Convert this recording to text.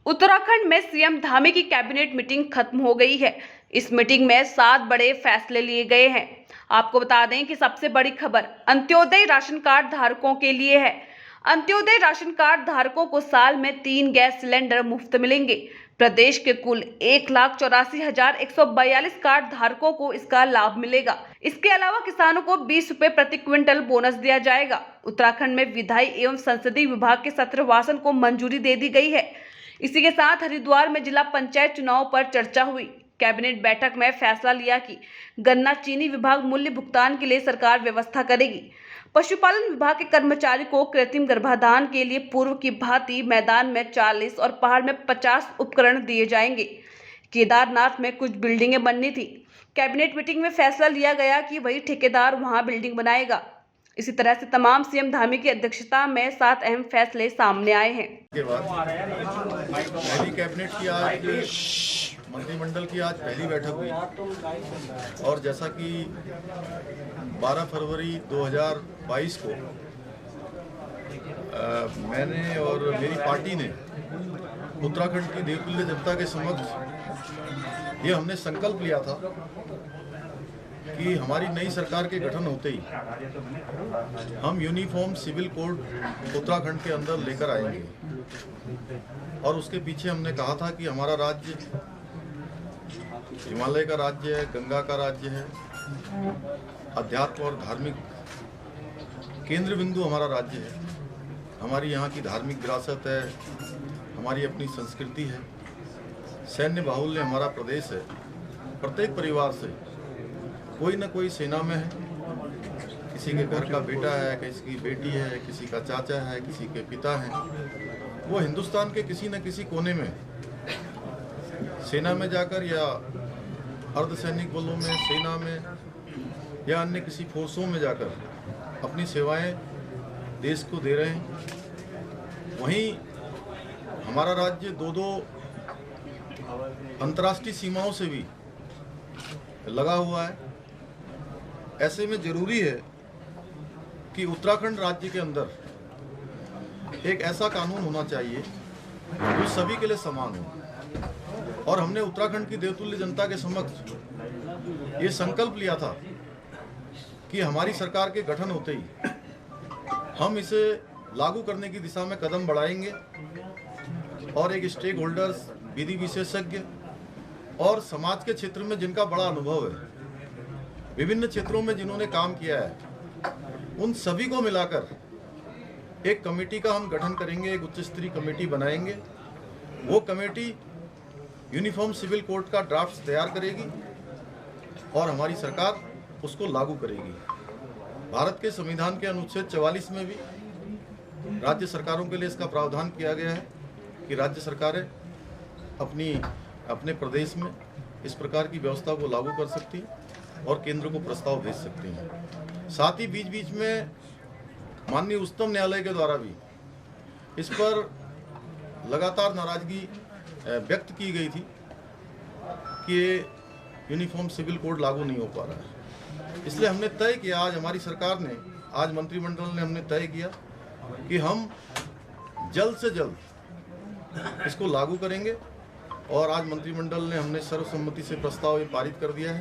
उत्तराखंड में सीएम धामी की cabinet meeting खत्म हो गई है। इस मीटिंग में 7 बड़े फैसले लिए गए हैं। आपको बता दें कि सबसे बड़ी खबर अंत्योदय राशन कार्ड धारकों के लिए है। अंत्योदय राशन कार्ड धारकों को साल में 3 गैस सिलेंडर मुफ्त मिलेंगे। प्रदेश के कुल 1,84,142 कार्ड धारकों को इसका लाभ मिलेगा। इसके अलावा किसानों को 20 रुपए प्रति क्विंटल बोनस दिया जाएगा। उत्तराखंड में विधायी एवं संसदीय विभाग के सत्रवासन को मंजूरी दे दी गई है। इसी के साथ हरिद्वार में जिला पंचायत चुनाव पर चर्चा हुई। कैबिनेट बैठक में फैसला लिया कि गन्ना चीनी विभाग मूल्य भुगतान के लिए सरकार व्यवस्था करेगी। पशुपालन विभाग के कर्मचारी को कृत्रिम गर्भाधान के लिए पूर्व की भांति मैदान में 40 और पहाड़ में 50 उपकरण दिए जाएंगे। केदारनाथ में कुछ बिल्डिंगें बननी थी। कैबिनेट मीटिंग में फैसला लिया गया कि वही ठेकेदार वहां बिल्डिंग बनाएगा। इसी तरह से तमाम सीएम धामी की अध्यक्षता में 7 अहम फैसले सामने आए हैं। के बाद पहली कैबिनेट की आज मंत्रिमंडल की आज पहली बैठक हुई और जैसा कि 12 फरवरी 2022 को मैंने और मेरी पार्टी ने उत्तराखंड की देवतुल्य जनता के समक्ष ये हमने संकल्प लिया था कि हमारी नई सरकार के गठन होते ही हम यूनिफॉर्म सिविल कोड उत्तराखंड के अंदर लेकर आएंगे। और उसके पीछे हमने कहा था कि हमारा राज्य हिमालय का राज्य है, गंगा का राज्य है, अध्यात्म और धार्मिक केंद्र बिंदु हमारा राज्य है। हमारी यहाँ की धार्मिक विरासत है, हमारी अपनी संस्कृति है, सैन्य बाहुल्य हमारा प्रदेश है। प्रत्येक परिवार से कोई न कोई सेना में है, किसी के घर का बेटा है, किसी की बेटी है, किसी का चाचा है, किसी के पिता हैं। वो हिंदुस्तान के किसी न किसी कोने में सेना में जाकर या अर्धसैनिक बलों में, सेना में या अन्य किसी फोर्सों में जाकर अपनी सेवाएं देश को दे रहे हैं। वहीं हमारा राज्य दो अंतर्राष्ट्रीय सीमाओं से भी लगा हुआ है। ऐसे में जरूरी है कि उत्तराखंड राज्य के अंदर एक ऐसा कानून होना चाहिए जो सभी के लिए समान हो। और हमने उत्तराखंड की देवतुल्य जनता के समक्ष ये संकल्प लिया था कि हमारी सरकार के गठन होते ही हम इसे लागू करने की दिशा में कदम बढ़ाएंगे और एक स्टेक होल्डर्स, विधि विशेषज्ञ और समाज के क्षेत्र में जिनका बड़ा अनुभव है, विभिन्न क्षेत्रों में जिन्होंने काम किया है, उन सभी को मिलाकर एक कमेटी का हम गठन करेंगे, एक उच्च स्तरीय कमेटी बनाएंगे। वो कमेटी यूनिफॉर्म सिविल कोड का ड्राफ्ट तैयार करेगी और हमारी सरकार उसको लागू करेगी। भारत के संविधान के अनुच्छेद 44 में भी राज्य सरकारों के लिए इसका प्रावधान किया गया है कि राज्य सरकारें अपने प्रदेश में इस प्रकार की व्यवस्था को लागू कर सकती हैं और केंद्र को प्रस्ताव भेज सकती हैं। साथ ही बीच बीच में माननीय उच्चतम न्यायालय के द्वारा भी इस पर लगातार नाराजगी व्यक्त की गई थी कि यूनिफॉर्म सिविल कोड लागू नहीं हो पा रहा है। इसलिए हमने तय किया, आज हमारी सरकार ने, आज मंत्रिमंडल ने हमने तय किया कि हम जल्द से जल्द इसको लागू करेंगे। और आज मंत्रिमंडल ने हमने सर्वसम्मति से प्रस्ताव ये पारित कर दिया है